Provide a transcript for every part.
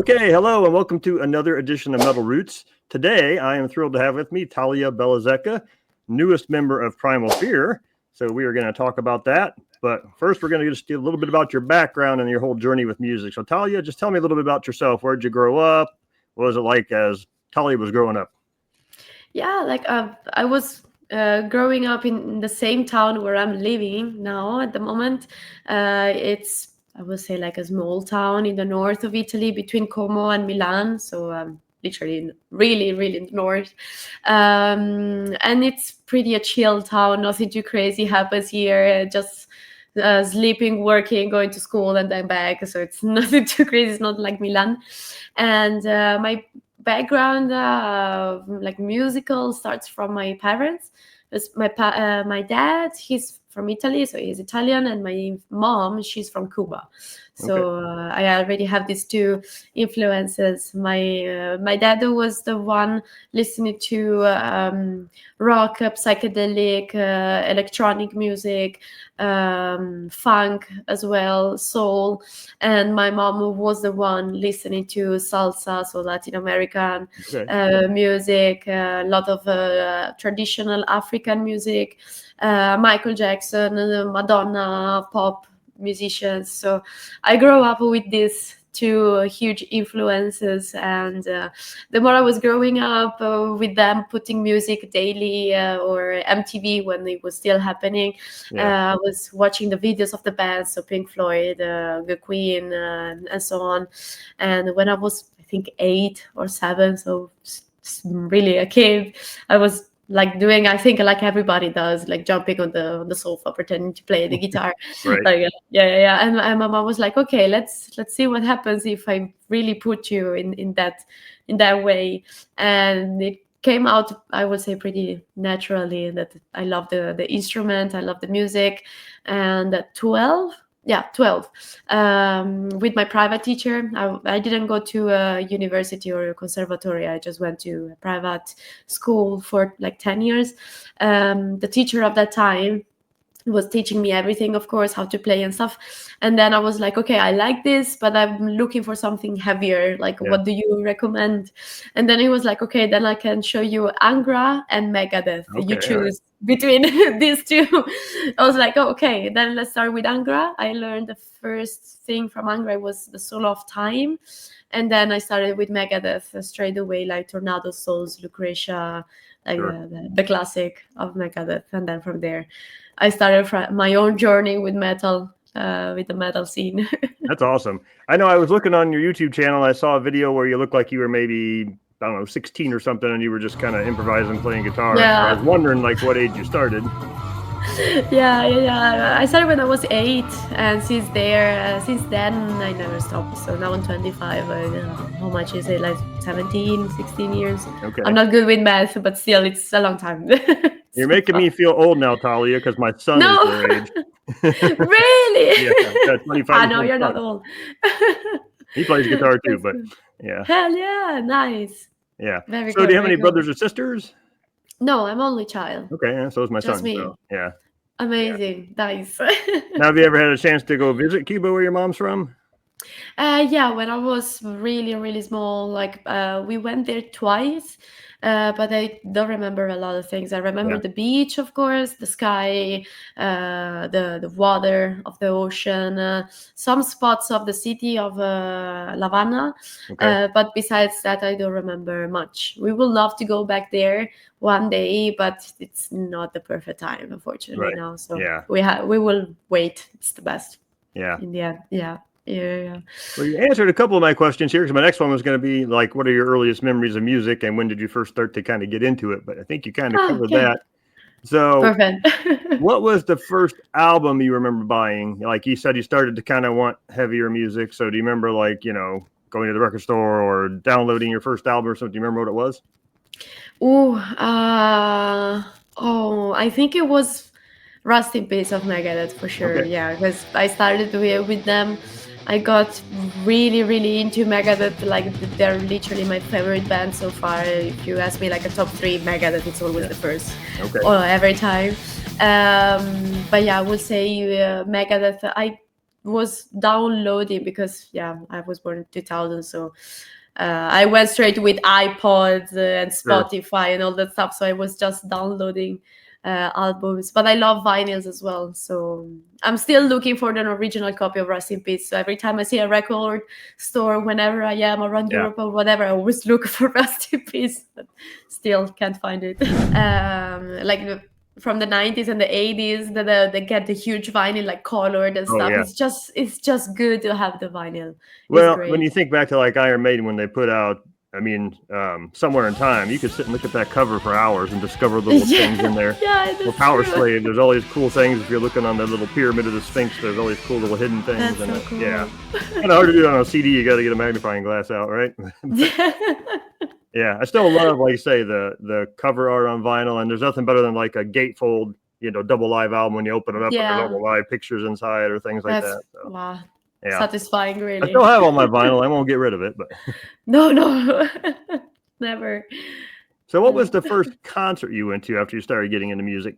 Okay, hello and welcome to another edition of Metal Roots. Today, I am thrilled to have with me Thalia Bellazecca, newest member of Primal Fear. So we are going to talk about that. But first, we're going to just get a little bit about your background and your whole journey with music. So Thalia, just tell me a little bit about yourself. Where'd you grow up? What was it like as Thalia was growing up? I was growing up in the same town where I'm living now at the moment. It's, I would say, like a small town in the north of Italy between Como and Milan. So literally really, really in the north. And it's pretty a chill town. Nothing too crazy happens here. Just sleeping, working, going to school, and then back. So it's nothing too crazy. It's not like Milan. And my background, like musical, starts from my parents. My dad, he's from Italy, so he's Italian, and my mom, she's from Cuba. So I already have these two influences. My dad was the one listening to rock, psychedelic, electronic music, funk as well, soul, and my mom was the one listening to salsa, so Latin American music, a lot of traditional African music, Michael Jackson, Madonna, pop musicians. So I grew up with these two huge influences, and the more I was growing up with them, putting music daily or MTV when it was still happening, I was watching the videos of the bands, so Pink Floyd, the Queen, and so on. And when I was, I think, 8 or 7, so really a kid, I was like doing, I think, like everybody does, like jumping on the sofa, pretending to play the guitar. Right. Like, yeah. And my mom was like, okay, let's see what happens if I really put you in that way. And it came out, I would say, pretty naturally, that I love the instrument, I love the music. And at 12, with my private teacher. I didn't go to a university or a conservatory. I just went to a private school for like 10 years. The teacher of that time was teaching me everything, of course, how to play and stuff. And then I was like, okay, I like this, but I'm looking for something heavier. Like, what do you recommend? And then he was like, okay, then I can show you Angra and Megadeth. You choose between these two. I was like, oh, okay, then let's start with Angra. I learned the first thing from Angra was the Soul of Time. And then I started with Megadeth straight away, like Tornado Souls, Lucretia, like the classic of Megadeth. And then from there, I started my own journey with metal, with the metal scene. That's awesome. I know I was looking on your YouTube channel. I saw a video where you looked like you were maybe, I don't know, 16 or something, and you were just kind of improvising, playing guitar. Yeah. I was wondering, like, what age you started. Yeah. I started when I was 8, and since then I never stopped. So now I'm 25. How much is it? Like 17, 16 years. Okay. I'm not good with math, but still, it's a long time. You're making me feel old now, Thalia, because my son is your age. Really? Yeah, 25. I know you're not old. He plays guitar too, but yeah. Hell yeah, nice. Yeah. Very so good, do you have any good. brothers or sisters? No, I'm only child. Okay, yeah, so is my Just son. me. So, yeah. Amazing. Nice. Now, have you ever had a chance to go visit Cuba where your mom's from? Yeah, when I was really, really small, like we went there twice, but I don't remember a lot of things. I remember the beach, of course, the sky, the water of the ocean, some spots of the city of La Habana. But besides that, I don't remember much. We would love to go back there one day, but it's not the perfect time, unfortunately, now. So we will wait. It's the best. Yeah. In the end, yeah. Well, you answered a couple of my questions here, because my next one was going to be like, what are your earliest memories of music, and when did you first start to kind of get into it? But I think you kind of covered that. So perfect. What was the first album you remember buying? Like you said, you started to kind of want heavier music. So do you remember, like, you know, going to the record store or downloading your first album or something? Do you remember what it was? I think it was Rust in Peace of Megadeth, for sure. Yeah, because I started with them. I got really, really into Megadeth. Like, they're literally my favorite band so far. If you ask me, like, a top 3, Megadeth, it's always the first. Every time. But yeah, I would say Megadeth. was downloading because I was born in 2000, so I went straight with iPods and Sure. Spotify and all that stuff. So I was just downloading albums, but I love vinyls as well. So I'm still looking for an original copy of Rest in Peace. So every time I see a record store, whenever I am around Yeah. Europe or whatever, I always look for Rest in Peace, but still can't find it. From the 90s and the 80s, they get the huge vinyl, like colored and Oh, stuff. yeah. It's just good to have the vinyl. Well, Great. when you think back to like Iron Maiden, when they put out, Somewhere in Time, you could sit and look at that cover for hours and discover little things in there. Yeah, or Power Slave, there's all these cool things. If you're looking on the little pyramid of the Sphinx, there's all these cool little hidden things. That's so cool. Yeah, kind of hard to do on a CD. You got to get a magnifying glass out, right? Yeah, I still love, like you say, the cover art on vinyl, and there's nothing better than like a gatefold, double live album when you open it up and there's all the live pictures inside or things like that. So. Wow. Yeah. Satisfying, really. I still have all my vinyl. I won't get rid of it, but no, never. So what was the first concert you went to after you started getting into music?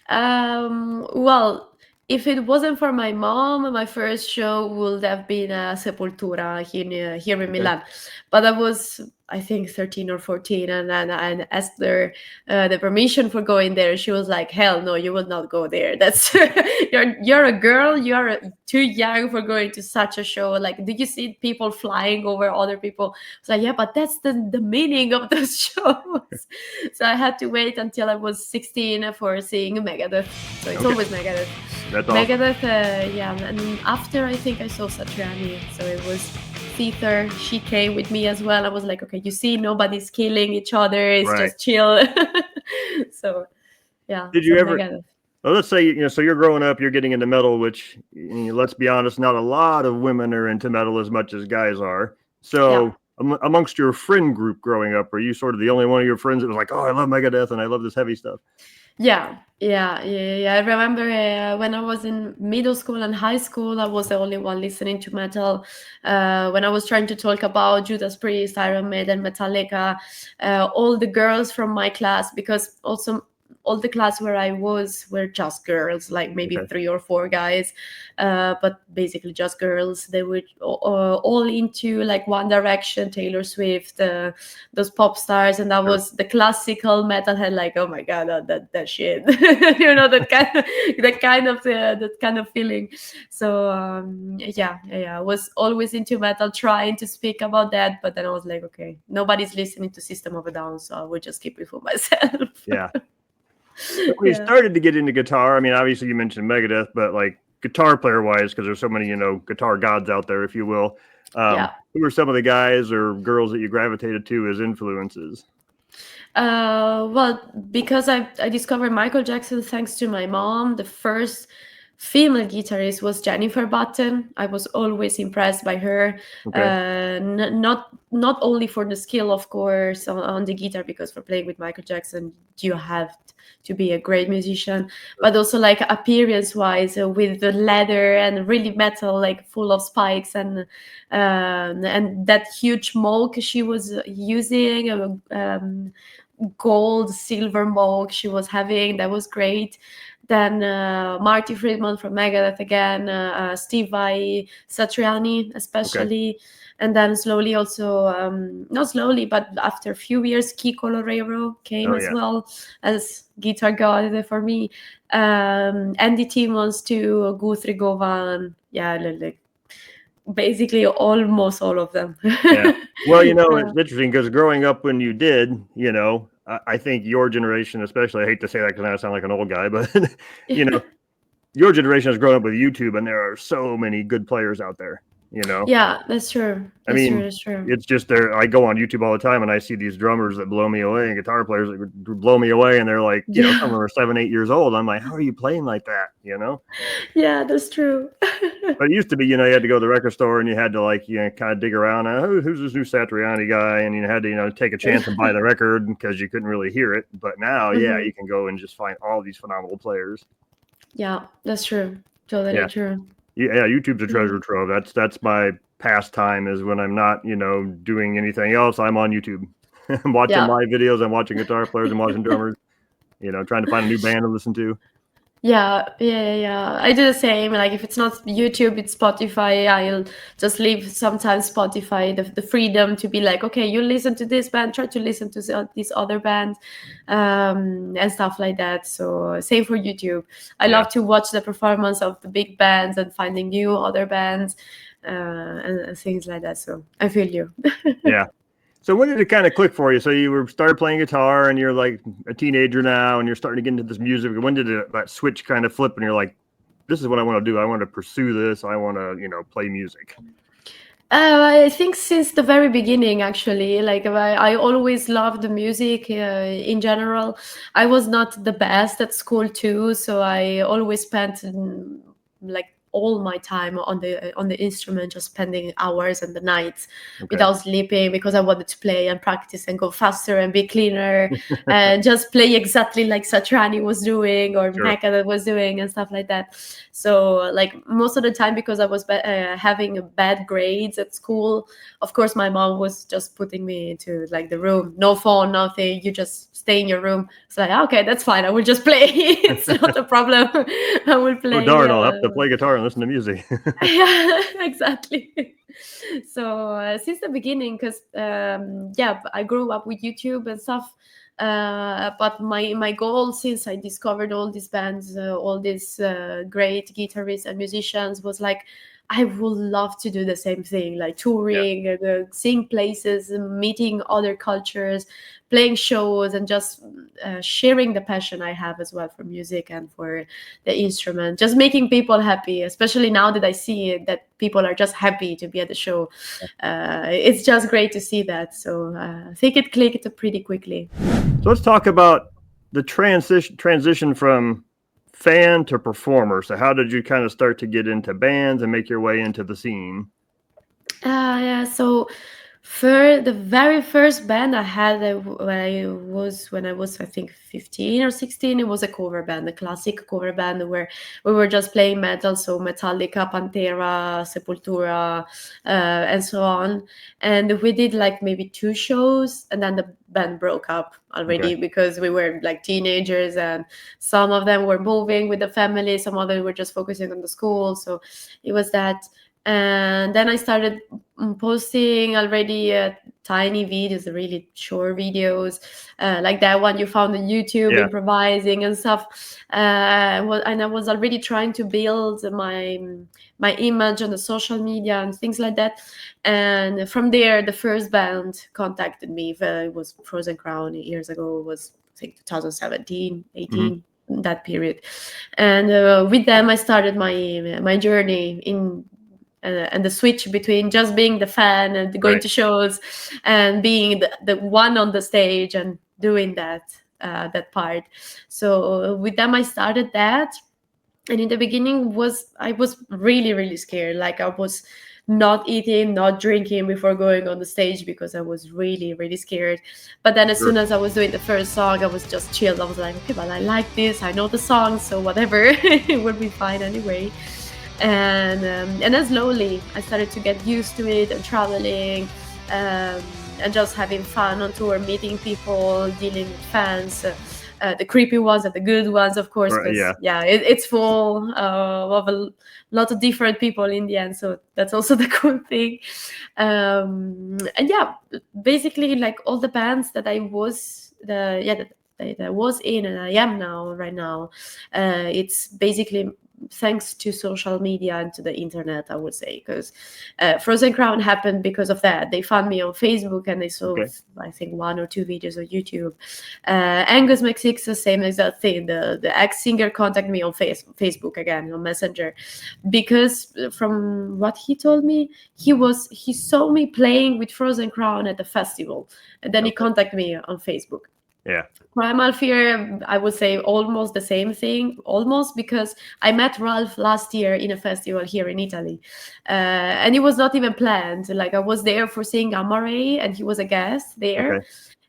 Well, if it wasn't for my mom, my first show would have been Sepultura here in Milan. But I was, I think, 13 or 14, and I asked her the permission for going there. She was like, "Hell no, you will not go there. That's you're a girl. You're too young for going to such a show. Like, did you see people flying over other people?" I was like, "Yeah, but that's the meaning of those shows." So I had to wait until I was 16 for seeing Megadeth. So it's always Megadeth. That's awesome. Megadeth, and after I think I saw Satriani, so it was Theater. She came with me as well. I was like, okay, you see, nobody's killing each other. It's just chill. So, yeah. Did you ever? Well, let's say so you're growing up, you're getting into metal, which let's be honest, not a lot of women are into metal as much as guys are. So, amongst your friend group growing up, were you sort of the only one of your friends that was like, "Oh, I love Megadeth and I love this heavy stuff"? Yeah. I remember when I was in middle school and high school, I was the only one listening to metal. When I was trying to talk about Judas Priest, Iron Maiden, Metallica, all the girls from my class, because also all the class where I was were just girls, like maybe 3 or 4 guys, but basically just girls. They were all into like One Direction, Taylor Swift, those pop stars, and that was the classical metalhead. Like, oh my god, that shit, that kind of feeling. So I was always into metal, trying to speak about that, but then I was like, okay, nobody's listening to System of a Down, so I would just keep it for myself. Yeah. When you started to get into guitar, obviously you mentioned Megadeth, but like guitar player wise, because there's so many, guitar gods out there, if you will. Who were some of the guys or girls that you gravitated to as influences? Well, because I discovered Michael Jackson thanks to my mom. The first female guitarist was Jennifer Button. I was always impressed by her. Not only for the skill, of course, on the guitar, because for playing with Michael Jackson, you have to be a great musician, but also like appearance wise, with the leather and really metal, like full of spikes, and that huge moog she was using, gold, silver moog she was having, that was great. Then Marty Friedman from Megadeth again, Steve Vai, Satriani especially, and then slowly also, not slowly, but after a few years, Kiko Loureiro came as well as guitar god for me. Andy Timmons to Guthrie Govan, like basically almost all of them. Well, it's interesting because growing up when you did, I think your generation, especially, I hate to say that because I sound like an old guy, but your generation has grown up with YouTube, and there are so many good players out there. Yeah, that's true. That's true. It's just there. I go on YouTube all the time, and I see these drummers that blow me away, and guitar players that blow me away, and they're like, some of them are 7, 8 years old. I'm like, how are you playing like that? Yeah, that's true. But it used to be, you had to go to the record store, and you had to kind of dig around. Who's this new Satriani guy? And you had to, take a chance and buy the record because you couldn't really hear it. But now, you can go and just find all these phenomenal players. Yeah, that's true. Totally true. Yeah, YouTube's a treasure trove. That's my pastime, is when I'm not, doing anything else, I'm on YouTube. I'm watching live videos, I'm watching guitar players, I'm watching drummers, trying to find a new band to listen to. Yeah. I do the same. Like if it's not YouTube, it's Spotify. I'll just leave sometimes Spotify the freedom to be like, okay, you listen to this band, try to listen to this other band, and stuff like that. So same for YouTube. I Yeah. love to watch the performance of the big bands and finding new other bands, and things like that. So I feel you. Yeah. So when did it kind of click for you? So you were started playing guitar and you're like a teenager now and you're starting to get into this music. When did that switch kind of flip and you're like, this is what I want to do. I want to pursue this. I want to, play music. I think since the very beginning, actually, like I always loved the music in general. I was not the best at school too, so I always spent like all my time on the instrument, just spending hours and the nights without sleeping because I wanted to play and practice and go faster and be cleaner and just play exactly like Satriani was doing or Sure. Mecca was doing and stuff like that. So like most of the time, because I was having bad grades at school, of course my mom was just putting me into like the room, no phone, nothing, you just stay in your room. It's like, okay, that's fine, I will just play. It's not a problem. I will play. Oh darn, I'll have to play guitar and listen to music. Yeah, exactly. So since the beginning, because I grew up with YouTube and stuff, but my goal since I discovered all these bands, all these great guitarists and musicians, was like, I would love to do the same thing, like touring, seeing places, meeting other cultures, playing shows, and just sharing the passion I have as well for music and for the instrument, just making people happy, especially now that I see that people are just happy to be at the show. It's just great to see that. So I think it clicked pretty quickly. So let's talk about the transition from fan to performer. So how did you kind of start to get into bands and make your way into the scene? So for the very first band I had, when I was I think 15 or 16, it was a cover band, a classic cover band where we were just playing metal, so Metallica, Pantera, Sepultura, and so on. And we did like maybe 2 shows, and then the band broke up already because we were like teenagers, and some of them were moving with the family, some of them were just focusing on the school. So it was that. And then I started posting already tiny videos, really short videos, like that one you found on YouTube, improvising and stuff. And I was already trying to build my image on the social media and things like that. And from there, the first band contacted me. It was Frozen Crown years ago. It was I think 2017, 18. That period. And with them I started my journey in and the switch between just being the fan and going to shows and being the one on the stage and doing that part. So with them I started that. And in the beginning I was really, really scared. Like I was not eating, not drinking before going on the stage because I was really, really scared. But then as soon as I was doing the first song, I was just chilled. I was like, okay, but I like this, I know the song, so whatever, it would be fine anyway. And then slowly I started to get used to it and traveling, and just having fun on tour, meeting people, dealing with fans, the creepy ones and the good ones, of course, because it's full of a lot of different people in the end, so that's also the cool thing. And basically like all the bands that I was that I was in and I am now right now, it's basically thanks to social media and to the internet, I would say, because Frozen Crown happened because of that. They found me on Facebook and they saw I think 1 or 2 videos on YouTube. Angus McSix, the same exact thing. The ex-singer contacted me on Facebook again, on Messenger, because from what he told me, he saw me playing with Frozen Crown at the festival, and then he contacted me on Facebook. Primal Fear, I would say almost the same thing, almost, because I met Ralph last year in a festival here in Italy, and it was not even planned. Like I was there for seeing Gamma Ray, and he was a guest there.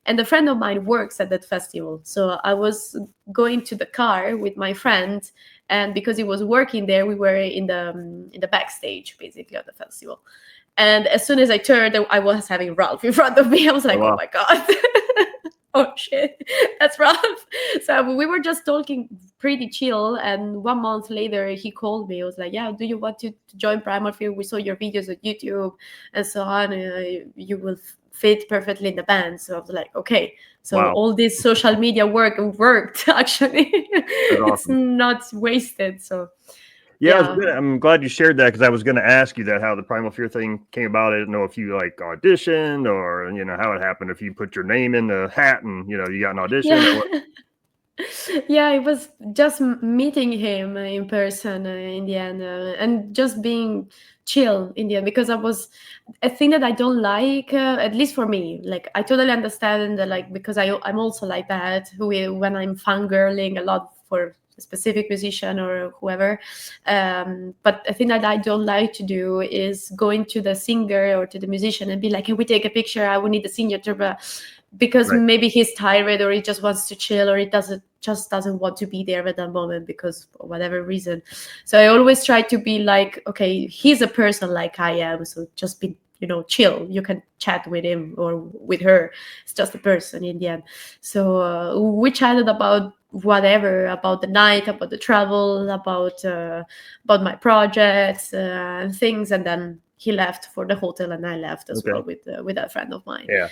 And a friend of mine works at that festival, so I was going to the car with my friend, and because he was working there, we were in the backstage basically of the festival. And as soon as I turned, I was having Ralph in front of me. I was like, oh my god. Oh shit, that's Ralph. So we were just talking pretty chill. And 1 month later, he called me. He was like, "Yeah, do you want to join Primal Fear? We saw your videos on YouTube and so on. You will fit perfectly in the band." So I was like, "Okay." So Wow. all this social media work worked actually. That's It's awesome. not wasted. So Yeah, yeah. I'm glad you shared that because I was going to ask you that how the Primal Fear thing came about. I didn't know if you like auditioned or how it happened. If you put your name in the hat and you got an audition or Yeah. what. Yeah, it was just meeting him in person in the end, and just being chill in the end, because I was a thing that I don't like, at least for me. Like, I totally understand that, like, because I'm also like that when I'm fangirling a lot for a specific musician or whoever. But a thing that I don't like to do is going to the singer or to the musician and be like, "Can we take a picture? I will need the signature," but because Right. maybe he's tired or he just wants to chill or he doesn't want to be there at that moment because for whatever reason. So I always try to be like, okay, he's a person like I am, so just be chill. You can chat with him or with her. It's just a person in the end. So we chatted about whatever, about the night, about the travel, about my projects and things, and then he left for the hotel and I left as well Okay. with a friend of mine. Yeah.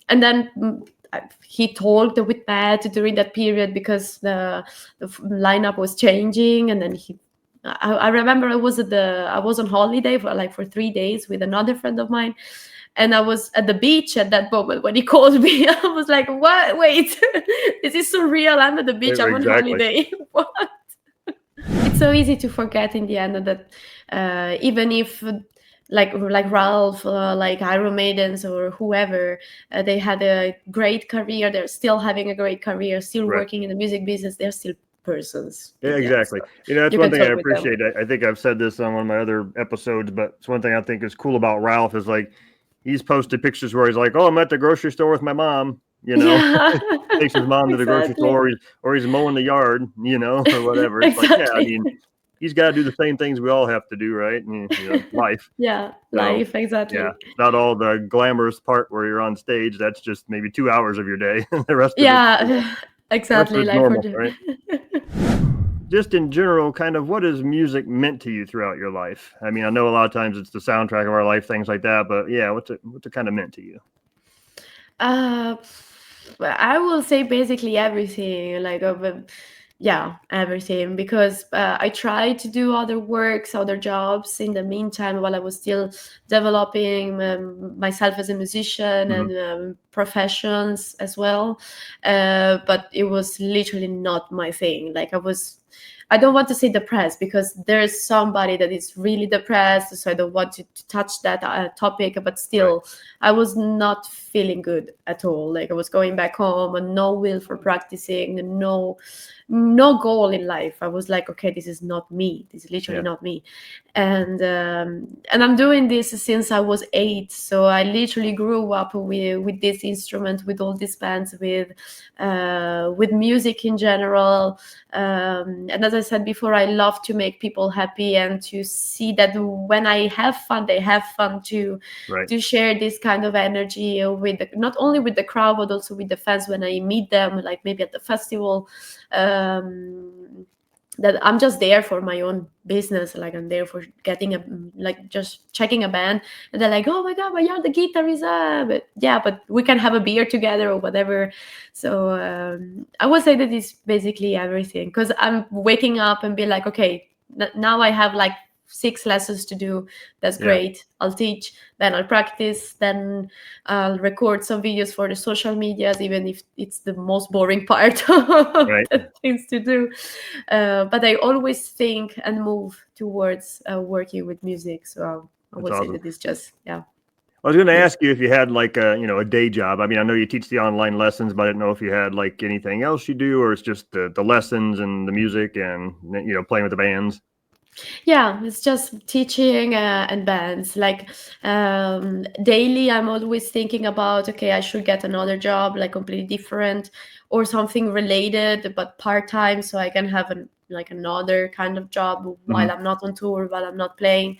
And then he talked with Matt during that period because the lineup was changing, and then I remember I was on holiday for 3 days with another friend of mine, and I was at the beach at that moment when he called me. I was like, "What? Wait, is this so real? I'm at the beach. I'm on Exactly. holiday." What? It's so easy to forget in the end that even if like Ralph, like Iron Maidens or whoever, they had a great career. They're still having a great career, still Right. working in the music business. They're still persons. Yeah, In the end, exactly. so That's you one can thing I talk with them. appreciate. I think I've said this on one of my other episodes, but it's one thing I think is cool about Ralph is like he's posted pictures where he's like, "Oh, I'm at the grocery store with my mom," Yeah, takes his mom to the grocery exactly. store, or he's mowing the yard, or whatever. It's like, yeah, I Exactly. mean, he's got to do the same things we all have to do, right? And, life. Yeah, So, life, yeah, exactly. not all the glamorous part where you're on stage. That's just maybe 2 hours of your day. The rest of it's, Yeah, the rest of exactly. it's Life for normal, right? Just in general, kind of what has music meant to you throughout your life? I mean, I know a lot of times it's the soundtrack of our life, things like that, but yeah, what's it kind of meant to you? Uh, I will say basically everything, yeah, everything, because I tried to do other works, other jobs in the meantime while I was still developing myself as a musician Mhm. and professions as well. But it was literally not my thing. I don't want to say depressed because there's somebody that is really depressed, so I don't want to touch that topic, but Right. still, I was not feeling good at all. Like, I was going back home and no will for practicing, and no goal in life. I was like, okay, this is not me. This is literally Yeah. not me. And I'm doing this since I was 8. So I literally grew up with this instrument, with all these bands, with music in general. And as I said before, I love to make people happy and to see that when I have fun, they have fun too, Right. to share this kind of energy not only with the crowd but also with the fans when I meet them, like maybe at the festival. That I'm just there for my own business, like I'm there for just checking a band, and they're like, "Oh my god, but you're the guitarist," but yeah, but we can have a beer together or whatever. So I would say that it's basically everything, because I'm waking up and be like, okay, now I have like 6 lessons to do. That's Yeah. great. I'll teach, then I'll practice, then I'll record some videos for the social medias, even if it's the most boring part of Right. the things to do. But I always think and move towards working with music. So I That's would say awesome. that it's just, yeah. I was going to Yes. ask you if you had like a day job. I mean, I know you teach the online lessons, but I didn't know if you had like anything else you do, or it's just the lessons and the music and playing with the bands. Yeah, it's just teaching and bands. Daily, I'm always thinking about, okay, I should get another job, like completely different or something related, but part-time, so I can have another kind of job while Mhm. I'm not on tour, while I'm not playing.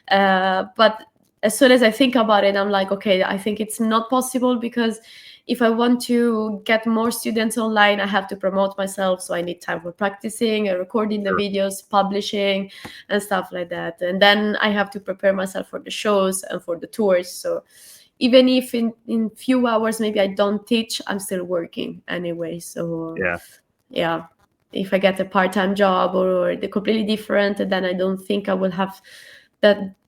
But as soon as I think about it, I'm like, okay, I think it's not possible, because if I want to get more students online, I have to promote myself. So I need time for practicing and recording the Sure. videos, publishing and stuff like that. And then I have to prepare myself for the shows and for the tours. So even if in few hours maybe I don't teach, I'm still working anyway. So yeah, if I get a part-time job or the completely different, then I don't think I will have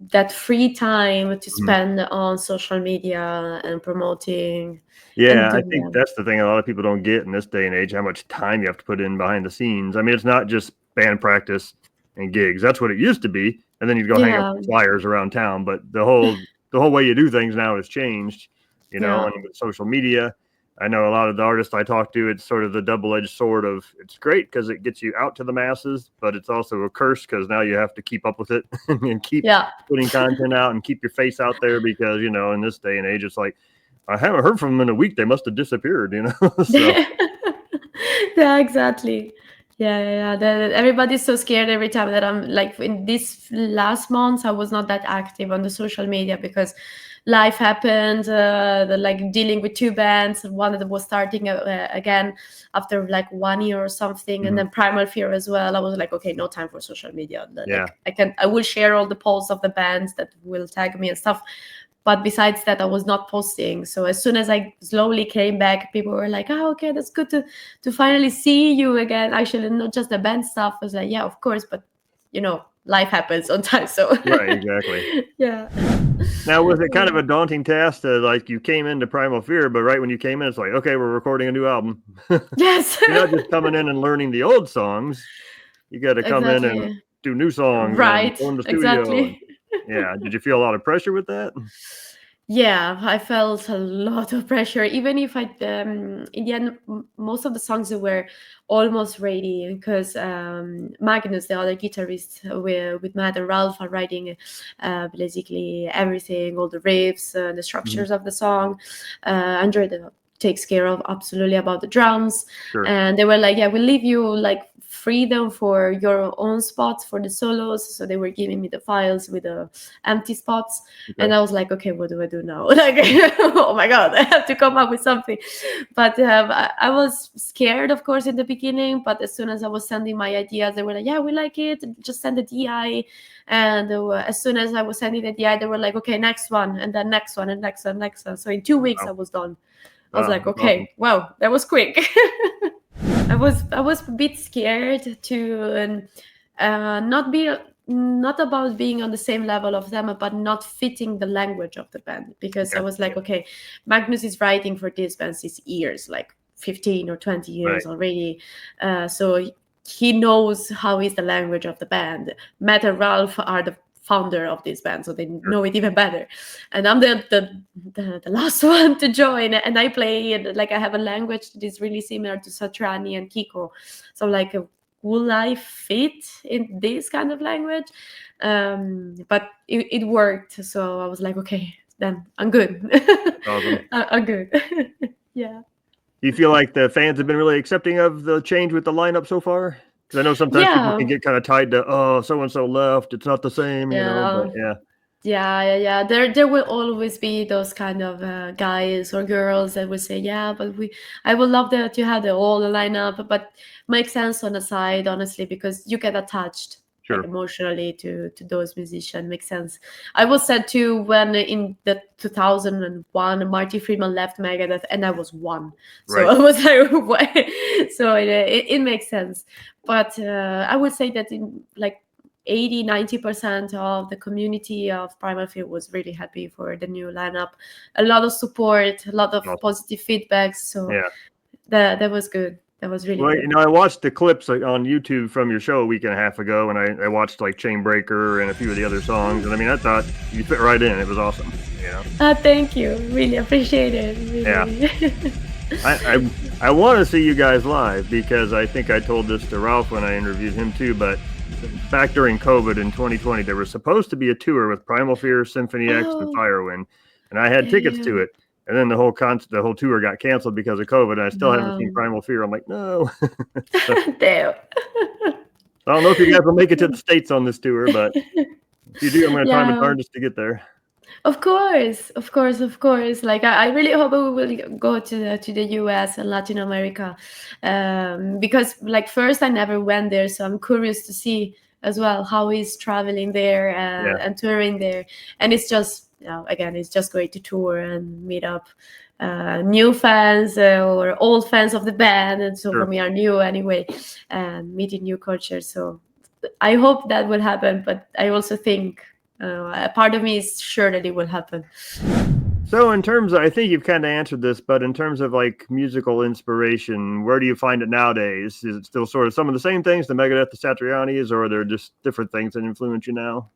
that free time to spend on social media and promoting. Yeah, I And think that's the thing a lot of people don't get in this day and age, how much time you have to put in behind the scenes. I mean, it's not just band practice and gigs. That's what it used to be. And then you'd go hang up flyers around town. But the whole way you do things now has changed, you know, and with social media. I know a lot of the artists I talk to, it's sort of the double-edged sword of, it's great because it gets you out to the masses, but it's also a curse because now you have to keep up with it and keep putting content out and keep your face out there, because, you know, in this day and age, it's like, I haven't heard from them in a week. They must have disappeared, you know? So. Yeah, exactly. Yeah. Everybody's so scared every time that I'm like, in this last month, I was not that active on the social media because life happened, like dealing with two bands. One of them was starting again after like 1 year or something. And then Primal Fear as well. I was like, okay, no time for social media. Like, I will share all the posts of the bands that will tag me and stuff. But besides that, I was not posting. So as soon as I slowly came back, people were like, oh, okay, that's good to finally see you again. Actually, not just the band stuff. I was like, yeah, of course. But, you know, life happens sometimes. So right, exactly. Yeah. Now, was it kind of a daunting task to, like, you came into Primal Fear, but right when you came in, it's like, okay, we're recording a new album. Yes. You're not just coming in and learning the old songs. You got to come in and do new songs. Right. And go in the studio. Exactly. Yeah. Did you feel a lot of pressure with that? Yeah, I felt a lot of pressure. Even if in the end, most of the songs were almost ready, because Magnus, the other guitarist, with Matt and Ralph, are writing basically everything, all the riffs, the structures of the song. Andrew takes care of absolutely about the drums. Sure. And they were like, yeah, we'll leave you like freedom for your own spots for the solos. So they were giving me the files with the empty spots. Okay. And I was like, okay, what do I do now? Like, oh my God, I have to come up with something. But I was scared, of course, in the beginning. But as soon as I was sending my ideas, they were like, yeah, we like it. Just send the DI. And as soon as I was sending the DI, they were like, okay, next one. And then next one and next one, next one. So in 2 weeks, I was done. I was like, okay, awesome. Wow, that was quick. I was a bit scared to not about being on the same level of them, but not fitting the language of the band, because I was like, okay, Magnus is writing for this band since years, like 15 or 20 years already. So he knows how is the language of the band. Matt and Ralph are the founder of this band, so they know it even better. And I'm the last one to join, and I play like I have a language that is really similar to Satriani and Kiko. So like, will I fit in this kind of language? But it worked. So I was like, okay, then I'm good. Awesome. I'm good. Yeah. Do you feel like the fans have been really accepting of the change with the lineup so far? Because I know sometimes people can get kind of tied to, oh, so-and-so left, it's not the same, you know, but yeah. There will always be those kind of guys or girls that will say, yeah, but I would love to have the whole lineup, but makes sense on the side, honestly, because you get attached like, emotionally to those musicians. Makes sense. I was sad too when in the 2001 Marty Friedman left Megadeth, and I was one. So I was like, what? So it makes sense. But I would say that in like 80-90% of the community of Primal Fear was really happy for the new lineup. A lot of support, a lot of positive feedbacks. So that was good. That was really good. You know, I watched the clips on YouTube from your show a week and a half ago, and I watched like Chainbreaker and a few of the other songs, and I mean, I thought you fit right in. It was awesome. You know? Thank you. Really appreciate it. Really. Yeah. I want to see you guys live, because I think I told this to Ralph when I interviewed him too, but back during COVID in 2020, there was supposed to be a tour with Primal Fear, Symphony X, and Firewind, and I had tickets to it. And then the whole tour got canceled because of COVID, and I still haven't seen Primal Fear. I'm like, no. Damn. I don't know if you guys will make it to the States on this tour, but if you do, I'm going to try my hardest to get there. Of course, of course, of course. Like I really hope we will go to the US and Latin America, because like first I never went there, so I'm curious to see as well how is traveling there Yeah, and touring there. And it's just, again, it's just great to tour and meet up new fans or old fans of the band, and so for sure. me are new anyway, and meeting new cultures. So I hope that will happen, but I also think a part of me is sure that it will happen. So in terms of, I think you've kind of answered this, but in terms of like musical inspiration, where do you find it nowadays? Is it still sort of some of the same things, the Megadeth, the Satrianis, or are there just different things that influence you now?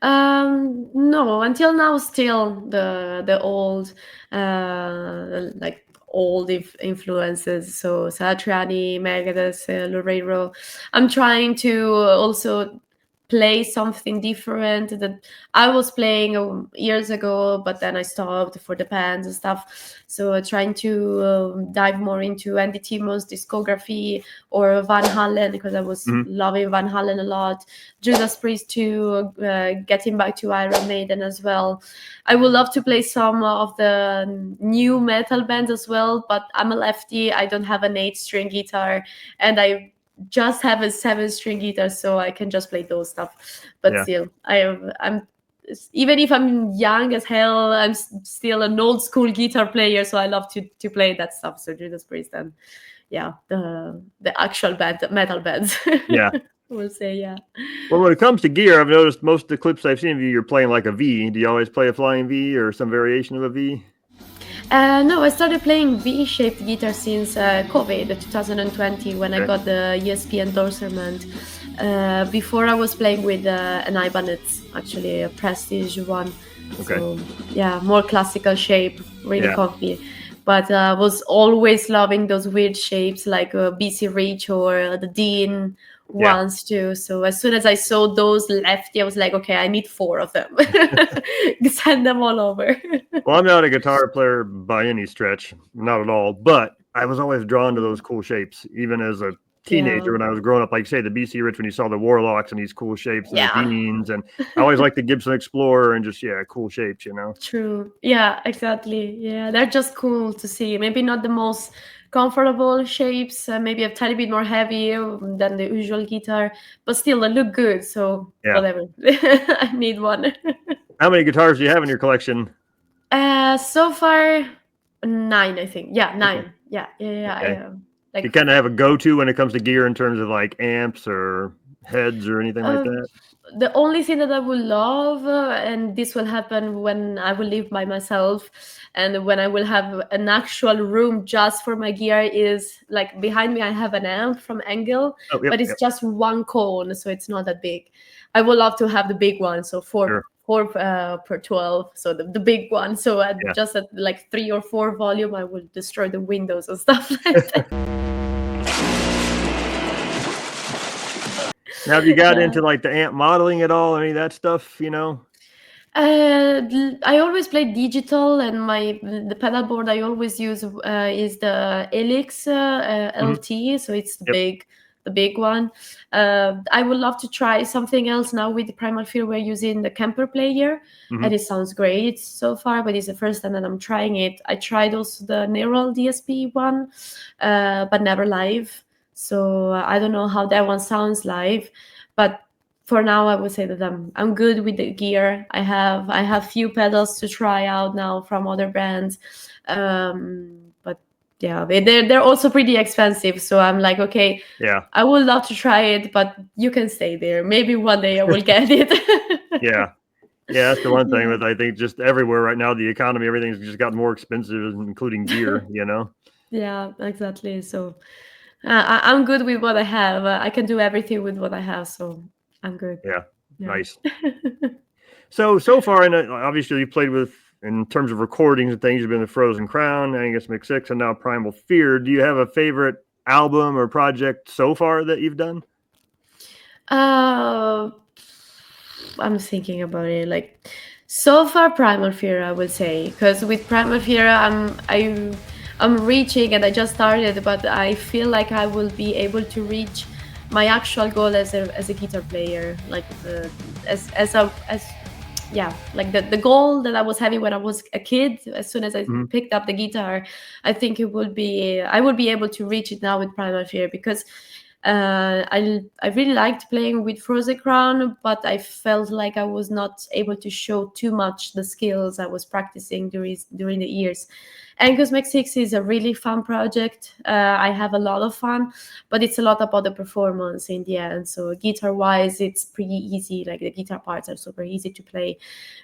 No, until now, still the old, like old influences. So Satriani, Megadeth, Loureiro. I'm trying to also play something different that I was playing years ago, but then I stopped for the bands and stuff. So trying to dive more into Andy Timo's discography or Van Halen, because I was Hmm. loving Van Halen a lot. Judas Priest too, getting back to Iron Maiden as well. I would love to play some of the new metal bands as well, but I'm a lefty. I don't have an 8-string guitar, and I just have a 7-string guitar, so I can just play those stuff. But Yeah. still, I'm even if I'm young as hell, I'm still an old school guitar player, so I love to play that stuff. So Judas Priest and the actual band, metal bands. Yeah. We'll say, yeah. Well, when it comes to gear, I've noticed most of the clips I've seen of you, you're playing like a V. Do you always play a flying V or some variation of a V? No, I started playing V-shaped guitar since COVID, 2020, when I Okay. got the ESP endorsement. Before I was playing with an Ibanez, actually a Prestige one. Okay. So yeah, more classical shape, really Yeah. comfy. But I was always loving those weird shapes like BC Rich or the Dean Yeah. ones too. So as soon as I saw those lefty, I was like, okay, I need 4 of them. Send them all over. Well, I'm not a guitar player by any stretch, not at all, but I was always drawn to those cool shapes, even as a Yeah. teenager when I was growing up. Like, say, the BC Rich, when you saw the Warlocks and these cool shapes and the Yeah. Deans, and I always liked the Gibson Explorer and just, yeah, cool shapes, you know? True. Yeah, exactly. Yeah, they're just cool to see. Maybe not the most comfortable shapes, maybe a tiny bit more heavy than the usual guitar, but still they look good. So Yeah. whatever. I need one. How many guitars do you have in your collection? So far 9, I think. Yeah, Okay. 9. Yeah, yeah, yeah. Okay. Like You kind of have a go-to when it comes to gear in terms of like amps or heads or anything like uh, that? the only thing that I would love, and this will happen when I will live by myself and when I will have an actual room just for my gear, is like behind me I have an amp from Engel, Oh, yep, but it's yep, just one cone, so it's not that big. I would love to have the big one, so sure. four per 12, so the big one. So Yeah. just at like 3 or 4 volume, I will destroy the windows and stuff like that. Now, have you got Yeah. into like the amp modeling at all? Any of that stuff, you know? I always play digital, and the pedal board I always use is the Helix Mhm. LT, so it's Yep. the big one. I would love to try something else now with the Primal Fear. We're using the Kemper player, and Mhm. it sounds great so far. But it's the first time that I'm trying it. I tried also the Neural DSP one, but never live. So I don't know how that one sounds live, but for now I would say that I'm good with the gear. I have few pedals to try out now from other brands, but yeah, they're also pretty expensive, so I'm like, okay, Yeah. I would love to try it, but you can stay there, maybe one day I will get it. Yeah. Yeah, that's the one thing Yeah, with, I think, just everywhere right now, the economy, everything's just gotten more expensive, including gear, you know? yeah, exactly. So I'm good with what I have. I can do everything with what I have, so I'm good. Yeah. Yeah. Nice. So far, and obviously you played with, in terms of recordings and things, you've been the Frozen Crown, Angus McSix, and now Primal Fear. Do you have a favorite album or project so far that you've done? Uh, I'm thinking about it. Like, so far, Primal Fear, I would say, because with Primal Fear, I'm reaching, and I just started, but I feel like I will be able to reach my actual goal as a guitar player, like as yeah, like the goal that I was having when I was a kid, as soon as I Mhm. picked up the guitar, I think I would be able to reach it now with Primal Fear, because I really liked playing with Frozen Crown, but I felt like I was not able to show too much the skills I was practicing during the years. Angus McSix is a really fun project. I have a lot of fun, but it's a lot about the performance in the end. So guitar wise, it's pretty easy. Like the guitar parts are super easy to play.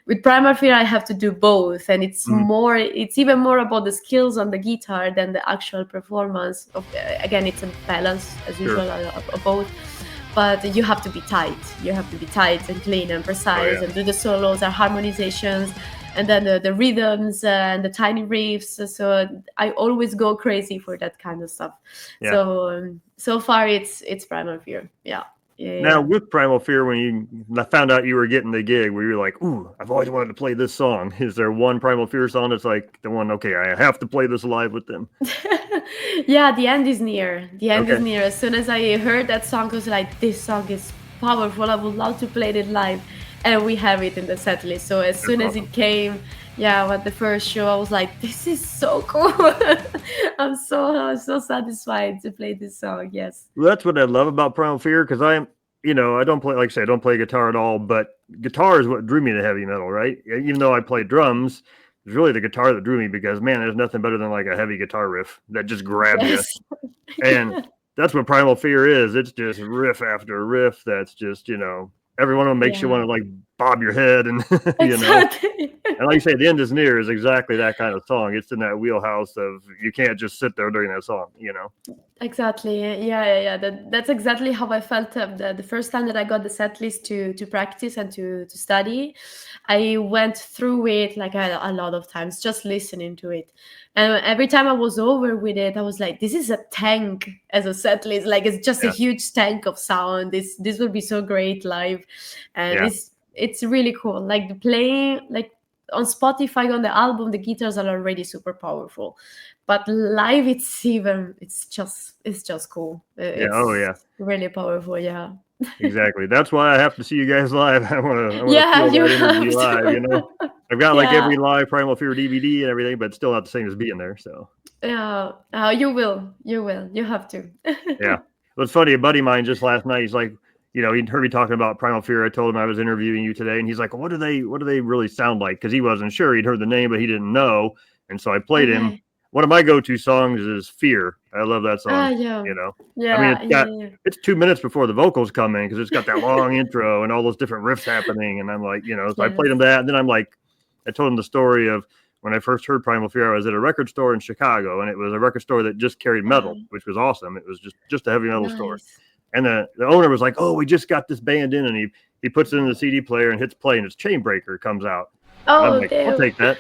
With Primal Fear, I have to do both, and Mhm. it's even more about the skills on the guitar than the actual performance. Again, it's a balance as Sure. usual of both. But you have to be tight. You have to be tight and clean and Oh precise, yeah. and do the solos or harmonizations, and then the rhythms and the tiny riffs. So I always go crazy for that kind of stuff. Yeah. So so far it's Primal Fear. Yeah. Now Yeah. with Primal Fear, when you found out you were getting the gig, where you're like, "Ooh, I've always wanted to play this song." Is there one Primal Fear song that's like the one? Okay, I have to play this live with them. Yeah, the end is near. The end is Okay. near. As soon as I heard that song, I was like, this song is powerful. I would love to play it live. And we have it in the set list. So as That's soon as awesome. it came, yeah, at the first show, I was like, this is so cool. I'm so satisfied to play this song. Yes. Well, that's what I love about Primal Fear, because I don't play, like I say, I don't play guitar at all, but guitar is what drew me to heavy metal, right? Even though I play drums, it's really the guitar that drew me, because man, there's nothing better than like a heavy guitar riff that just grabs you. Yes. And that's what Primal Fear is. It's just riff after riff that's just, every one of them makes you Yeah. want to like bob your head and, you know. Exactly. And like you say, The End is Near is exactly that kind of song. It's in that wheelhouse of you can't just sit there during that song. Exactly. Yeah. That's exactly how I felt the first time that I got the set list to practice and to study. I went through it like a lot of times, just listening to it. And every time I was over with it, I was like, this is a tank as a set list. Like it's just a Yeah. huge tank of sound. This will be so great live. And Yeah. it's really cool. Like the playing, like on Spotify on the album, the guitars are already super powerful, but live it's just cool. Yeah. Oh, It's yeah. really powerful. Yeah. Exactly. That's why I have to see you guys live. I want to Yeah, feel you that energy have live. to. I've got like Yeah. every live Primal Fear DVD and everything, but still not the same as being there. So Yeah. You have to. yeah. Well, it's funny. A buddy of mine just last night, he's like, he heard me talking about Primal Fear. I told him I was interviewing you today, and he's like, what do they really sound like? Because he wasn't sure. He'd heard the name, but he didn't know. And so I played him. Okay. One of my go-to songs is Fear. I love that song. Yeah. I mean, Yeah. Yeah. it's 2 minutes before the vocals come in, because it's got that long intro and all those different riffs happening. And I'm like, so I played him Yes. that. And then I told him the story of when I first heard Primal Fear. I was at a record store in Chicago, and it was a record store that just carried metal, which was awesome. It was just a heavy metal store. Nice. And the owner was like, "Oh, we just got this band in," and he puts it in the CD player and hits play, and it's Chainbreaker comes out. And I'm Oh, like, "I'll damn. take that."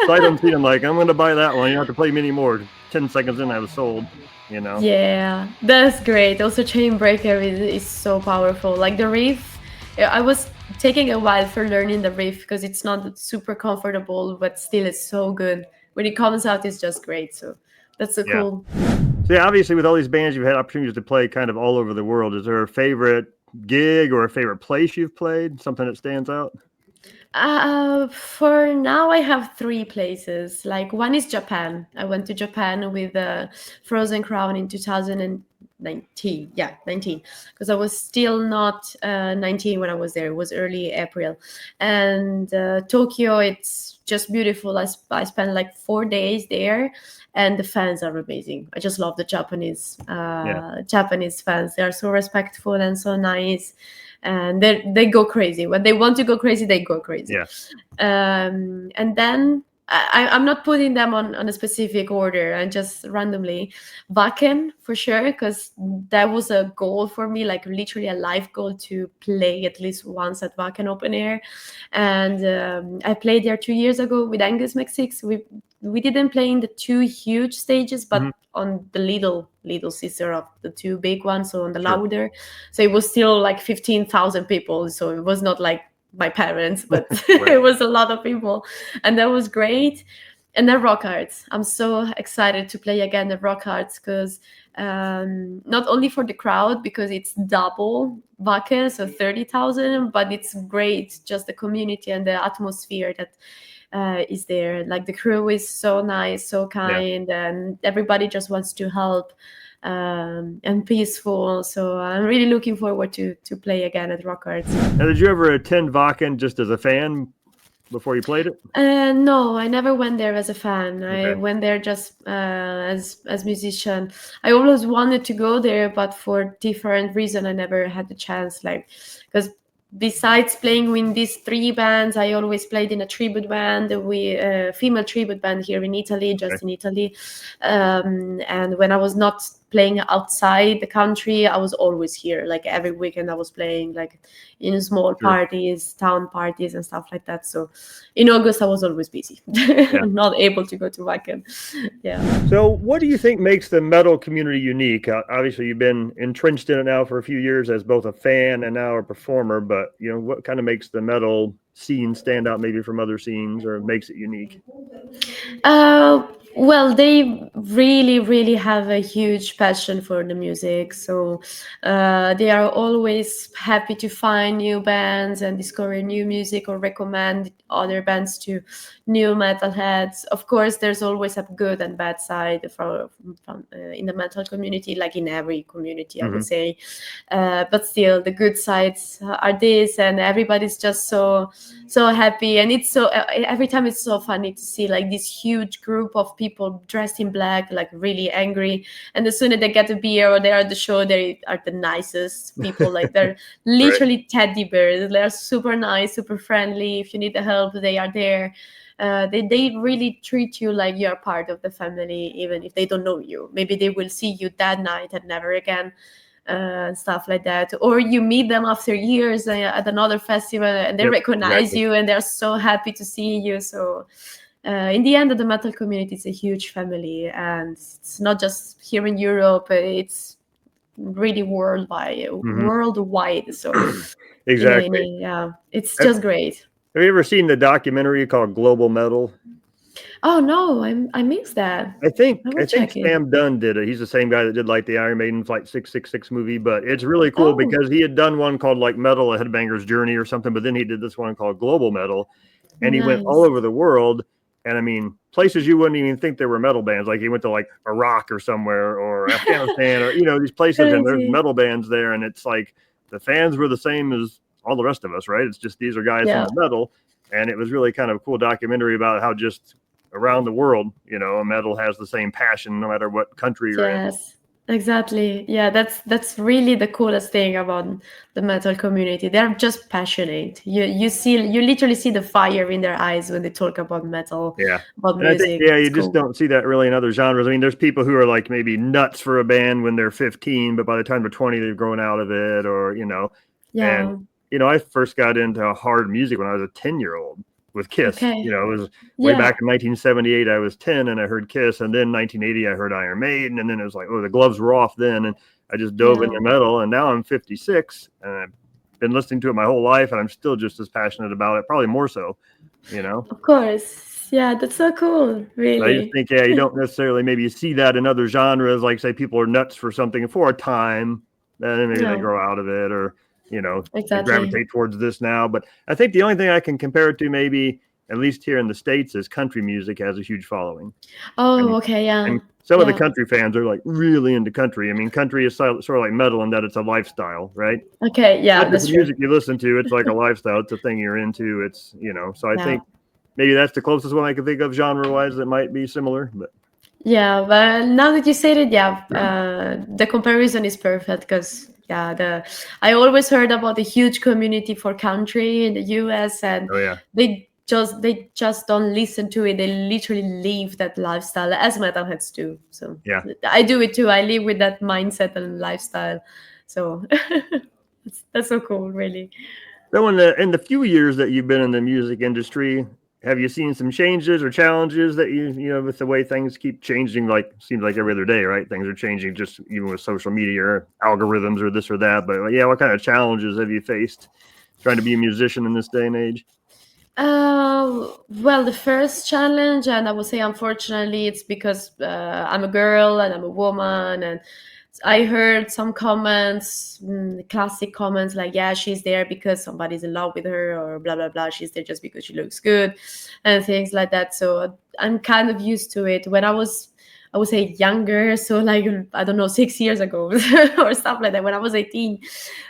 Sight unseen, I'm like, "I'm going to buy that one. You don't have to play me anymore." 10 seconds in, I was sold. Yeah, that's great. Also, Chainbreaker is so powerful. Like the riff, I was taking a while for learning the riff because it's not super comfortable, but still it's so good. When it comes out, it's just great. So that's so Yeah. cool. So yeah, obviously with all these bands, you've had opportunities to play kind of all over the world. Is there a favorite gig or a favorite place you've played? Something that stands out? For now, I have three places. Like one is Japan. I went to Japan with Frozen Crown in 2019. Yeah, 19. Because I was still not 19 when I was there. It was early April. And Tokyo, it's just beautiful. I spent like 4 days there, and the fans are amazing. I just love the Yeah. Japanese fans. They are so respectful and so nice, and they go crazy when they want to go crazy. They go crazy. Yeah. And then I'm not putting them on a specific order, and just randomly Wacken for sure, because that was a goal for me, like literally a life goal, to play at least once at Wacken open air. And I played there 2 years ago with Angus McSix. We didn't play in the two huge stages, but Mhm. on the little sister of the two big ones, so on the Sure. louder. So it was still like 15,000 people. So it was not like my parents, but Right. it was a lot of people, and that was great. And the rock arts. I'm so excited to play again the rock arts because not only for the crowd, because it's double Wacken, so 30,000, but it's great, just the community and the atmosphere that is there. Like the crew is so nice, so kind, and everybody just wants to help and peaceful. So I'm really looking forward to play again at Rock Arts. Now, did you ever attend Wacken just as a fan before you played it? No, I never went there as a fan. I went there just as musician. I always wanted to go there, but for different reason, I never had the chance. Like, because besides playing with these three bands, I always played in a tribute band, female tribute band here in Italy, just in Italy. And when I was not playing outside the country, I was always here. Like every weekend I was playing, like in small parties, town parties and stuff like that. So in August I was always busy, not able to go to Wacken. So what do you think makes the metal community unique? Obviously you've been entrenched in it now for a few years as both a fan and now a performer, but you know, what kind of makes the metal scene stand out maybe from other scenes, or makes it unique? Well, they really have a huge passion for the music. So they are always happy to find new bands and discover new music or recommend other bands to new metalheads. Of course, there's always a good and bad side from in the metal community, like in every community, I would say. But still, the good sides are this, and everybody's just so happy. And it's so every time it's so funny to see like this huge group of people dressed in black, like really angry, and as soon as they get a beer or they're at the show, they are the nicest people. Like they're literally teddy bears. They're super nice, super friendly. If you need the help, they are there. They really treat you like you're part of the family, even if they don't know you. Maybe they will see you that night and never again. Stuff like that, or you meet them after years at another festival and they recognize you and they're so happy to see you. So in the end, the metal community is a huge family, and it's not just here in Europe, it's really worldwide. So Exactly. it's just great. Have you ever seen the documentary called Global Metal? Oh no, I missed that. I think Sam Dunn did it. He's the same guy that did like the Iron Maiden Flight 666 movie, but it's really cool because he had done one called like Metal, a Headbanger's Journey or something, but then he did this one called Global Metal, and he went all over the world. And I mean, places you wouldn't even think there were metal bands. Like he went to like Iraq or somewhere, or Afghanistan, or, you know, these places, and there's metal bands there. And it's like the fans were the same as all the rest of us, right? It's just, these are guys from the metal. And it was really kind of a cool documentary about how just around the world, you know, metal has the same passion no matter what country you're in. Exactly. Yeah, that's really the coolest thing about the metal community. They're just passionate. You literally see the fire in their eyes when they talk about metal. About music. I think, you just don't see that really in other genres. I mean, there's people who are like maybe nuts for a band when they're 15, but by the time they're 20, they've grown out of it, or, you know. And, you know, I first got into hard music when I was a 10-year-old. With Kiss, you know, it was way back in 1978. I was 10 and I heard Kiss, and then 1980 I heard Iron Maiden, and then it was like, oh, the gloves were off then, and I just dove into metal. And now I'm 56, and I've been listening to it my whole life, and I'm still just as passionate about it, probably more so, you know. Of course, that's so cool. Really, I just think you don't necessarily maybe see that in other genres. Like say people are nuts for something for a time, and then maybe they grow out of it, or you know, gravitate towards this now. But I think the only thing I can compare it to, maybe at least here in the States, is country music has a huge following. And some of the country fans are like really into country. I mean, country is sort of like metal in that it's a lifestyle, right? Not just the music you listen to, it's like a lifestyle. It's a thing you're into. It's, you know, so I think maybe that's the closest one I can think of genre-wise that might be similar. But but now that you said it, the comparison is perfect because I always heard about the huge community for country in the US, and they just don't listen to it. They literally live that lifestyle as metalheads do. So I do it too. I live with that mindset and lifestyle. So that's so cool, really. So in the few years that you've been in the music industry, have you seen some changes or challenges that you know, with the way things keep changing? Like seems like every other day, right? Things are changing, just even with social media or algorithms or this or that. But what kind of challenges have you faced trying to be a musician in this day and age? Well, the first challenge, and I would say unfortunately, it's because I'm a girl and I'm a woman, and I heard some comments, classic comments like, "Yeah, she's there because somebody's in love with her," or blah blah blah. She's there just because she looks good, and things like that. So I'm kind of used to it. When I was, I would say, younger, so like I don't know, 6 years ago or stuff like that. When I was 18,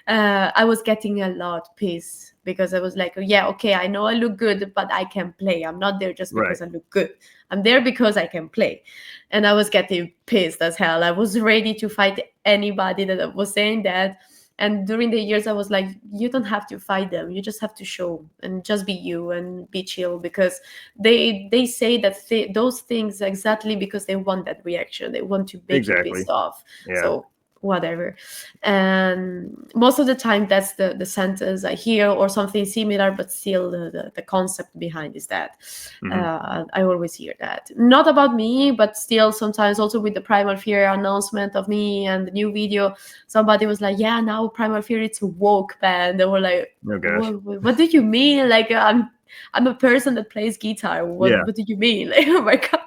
I was getting a lot pissed because I was like, oh, yeah, okay, I know I look good, but I can play. I'm not there just Right. because I look good. I'm there because I can play. And I was getting pissed as hell. I was ready to fight anybody that was saying that. And during the years, I was like, you don't have to fight them. You just have to show and just be you and be chill, because they say that those things exactly because they want that reaction. They want to make you Exactly. pissed off. Yeah. So whatever. And most of the time that's the sentence I hear, or something similar, but still the concept behind is that. I always hear that, not about me, but still sometimes also with the Primal Fear announcement of me and the new video, somebody was like, yeah, now Primal Fear, it's a woke band. They were like, Oh gosh. what do you mean? Like, I'm a person that plays guitar. Yeah. What do you mean? Like, oh my god.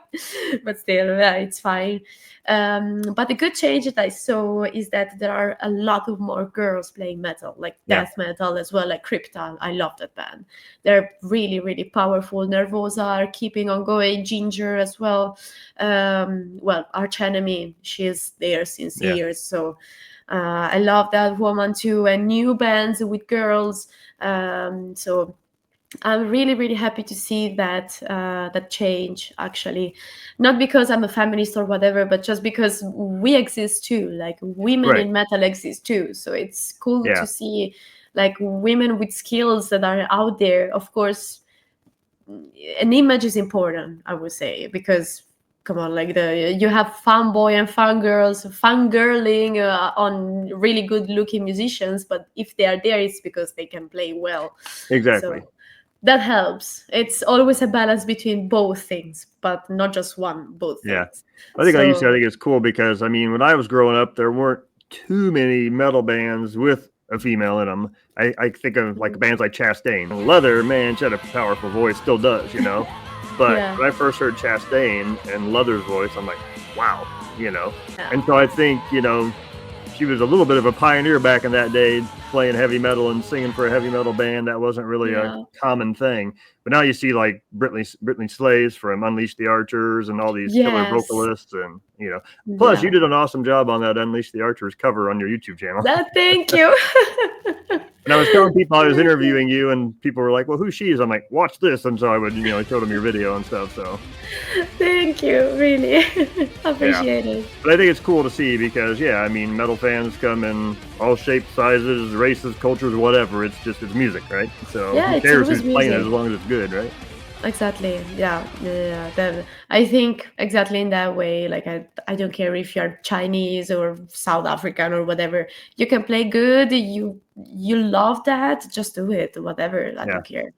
But still, yeah, it's fine. But the good change that I saw is that there are a lot of more girls playing metal, like Yeah. death metal as well, like Cryptal. I love that band. They're really, really powerful. Nervosa are keeping on going. Ginger as well. Well, Arch Enemy, she's there since Yeah. years. So I love that woman too. And new bands with girls. So I'm really, really happy to see that that change, actually, not because I'm a feminist or whatever, but just because we exist too. Like, women Right. in metal exist too, so it's cool Yeah. to see like women with skills that are out there. Of course, an image is important, I would say, because come on, like you have fanboy and fangirls fangirling on really good looking musicians, but if they are there, it's because they can play well. Exactly. So that helps. It's always a balance between both things, but not just one, both Yeah. things. I think, like you said, I So think it's cool because, I mean, when I was growing up, there weren't too many metal bands with a female in them. I think of like bands like Chastain. Leather, man, she had a powerful voice, still does, you know. But yeah, when I first heard Chastain and Leather's voice, I'm like, wow, you know. yeah, And so I think, you know, she was a little bit of a pioneer back in that day, playing heavy metal and singing for a heavy metal band. That wasn't really a yeah, common thing. But now you see like Brittany Slays from Unleash the Archers and all these killer yes, vocalists, and you know. Plus, you yeah. did an awesome job on that Unleash the Archers cover on your YouTube channel. That, thank you. And I was telling people I was Thank you. interviewing you, and people were like, "Well, who's she?" I'm like, "Watch this," and so I would, you know, I showed them your video and stuff. So Thank you, really. yeah. Appreciate it. But I think it's cool to see because, yeah, I mean, metal fans come in all shapes, sizes, races, cultures, whatever. It's just, it's music, right? So Yeah, who it's cares always who's playing it as music. long as it's good, right? Exactly. Yeah. I think exactly in that way. Like, I don't care if you're Chinese or South African or whatever. You can play good. You love that. Just do it. Whatever. I Yeah. don't care.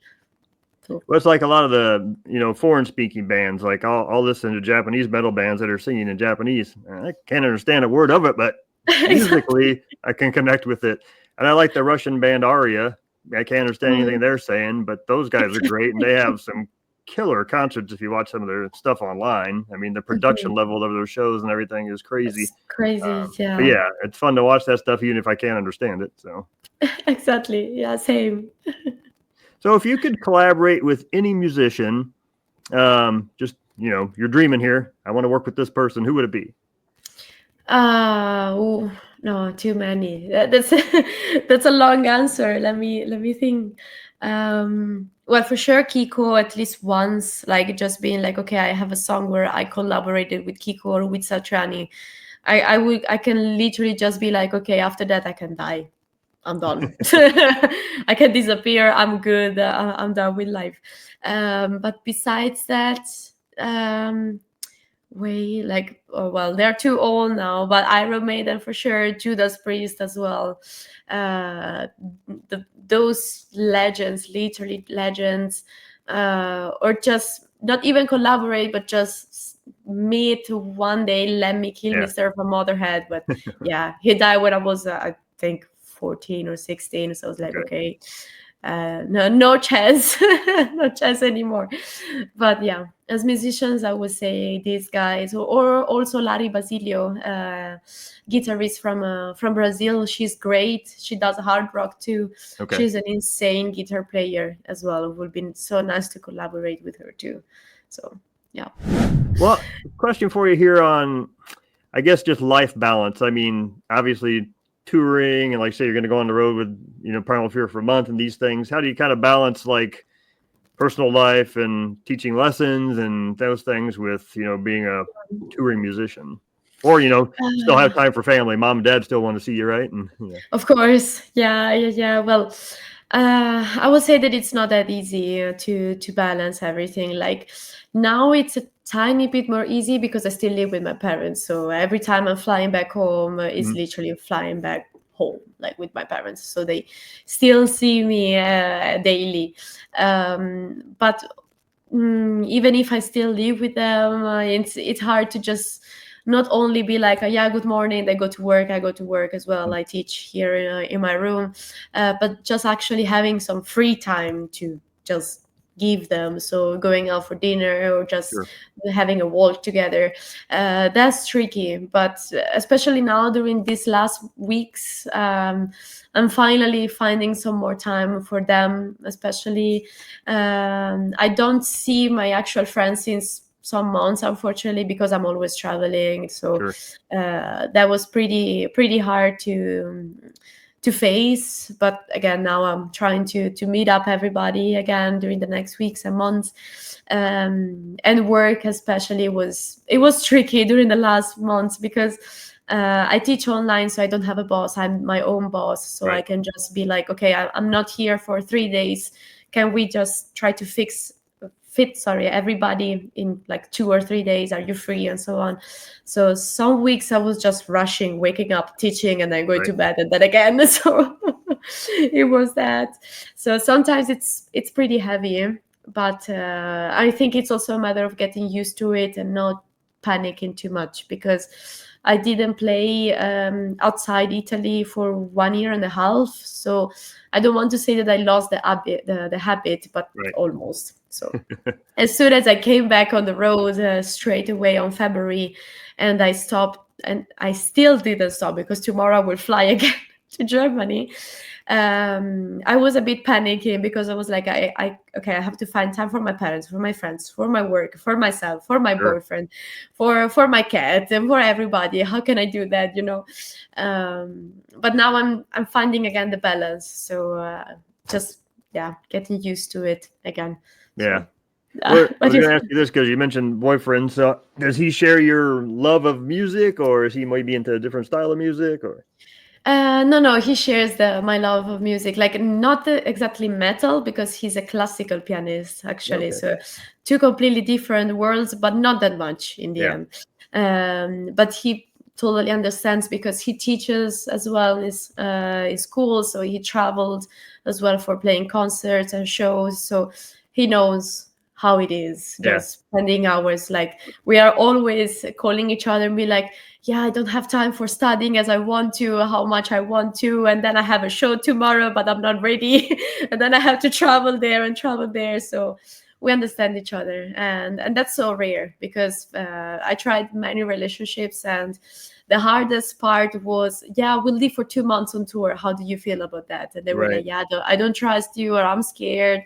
So Well, it's like a lot of the, you know, foreign speaking bands. Like I'll listen to Japanese metal bands that are singing in Japanese. I can't understand a word of it, but exactly. musically I can connect with it. And I like the Russian band Aria. I can't understand anything Mm, they're saying, but those guys are great, and they have some killer concerts if you watch some of their stuff online. I mean, the production mhm. level of their shows and everything is crazy. It's crazy. But Yeah. yeah, it's fun to watch that stuff even if I can't understand it. Exactly. Yeah. Same. So if you could collaborate with any musician, just, you know, you're dreaming here. I want to work with this person. Who would it be? Ooh, no, too many. That's that's a long answer. Let me think. Well, for sure, Kiko at least once, like just being like, okay, I have a song where I collaborated with Kiko or with Satriani. I can literally just be like, okay, after that I can die. I'm done. I can disappear. I'm good. I'm done with life. But besides that, um, like, oh, well, they're too old now, but Iron Maiden for sure, Judas Priest as well. uh those legends, literally legends, or just not even collaborate, but just meet one day. Lemmy Yeah. Kilmister from Motherhead, but yeah, he died when I was I think 14 or 16, so I was like, Okay. okay, no chance, no chance anymore. But yeah, as musicians, I would say these guys, or also Lari Basilio, guitarist from Brazil. She's great. She does hard rock too. Okay. She's an insane guitar player as well. It would be so nice to collaborate with her too. So yeah. Well, question for you here on, I guess, just life balance. I mean, obviously touring and like say you're going to go on the road with, Primal Fear for a month and these things. How do you kind of balance like personal life and teaching lessons and those things with, being a touring musician? Or, still have time for family. Mom and dad still want to see you, right? And Of course. Yeah. Well, I would say that it's not that easy to balance everything. Like now it's a tiny bit more easy because I still live with my parents. So every time I'm flying back home, it's literally flying back home, like with my parents. So they still see me daily. But even if I still live with them, it's hard to just not only be like, yeah, good morning, they go to work, I go to work as well, I teach here in my room, but just actually having some free time to just give them. So going out for dinner or just having a walk together, that's tricky. But especially now during these last weeks, I'm finally finding some more time for them. Especially I don't see my actual friends since some months, unfortunately, because I'm always traveling. So that was pretty hard to face. But again, now I'm trying to meet up everybody again during the next weeks and months. And work especially was tricky during the last months because I teach online, so I don't have a boss. I'm my own boss, so I can just be like, okay, I'm not here for 3 days. Can we just try to fit everybody in like 2 or 3 days? Are you free? And so on. So some weeks I was just rushing, waking up, teaching, and then going to bed, and then again. So it was that. So sometimes it's pretty heavy, but I think it's also a matter of getting used to it and not panicking too much, because I didn't play outside Italy for 1.5 years. So I don't want to say that I lost the habit, but almost. So as soon as I came back on the road straight away on February, and I stopped, and I still didn't stop because tomorrow I will fly again to Germany. I was a bit panicking because I was like, I have to find time for my parents, for my friends, for my work, for myself, for my boyfriend, for my cat, and for everybody. How can I do that? But now I'm finding again the balance. So just getting used to it again. Yeah. Well, I was going to ask you this because you mentioned boyfriend. So does he share your love of music, or is he maybe into a different style of music, or? No, he shares my love of music, like not exactly metal, because he's a classical pianist actually. So 2 completely different worlds, but not that much in the end. But he totally understands because he teaches as well in his school. So he traveled as well for playing concerts and shows. So he knows how it is just spending hours. Like we are always calling each other and be like, yeah, I don't have time for studying as I want to, how much I want to. And then I have a show tomorrow, but I'm not ready. And then I have to travel there. So we understand each other. And that's so rare because I tried many relationships, and the hardest part was, we'll leave for 2 months on tour. How do you feel about that? And they were like, I don't trust you, or I'm scared,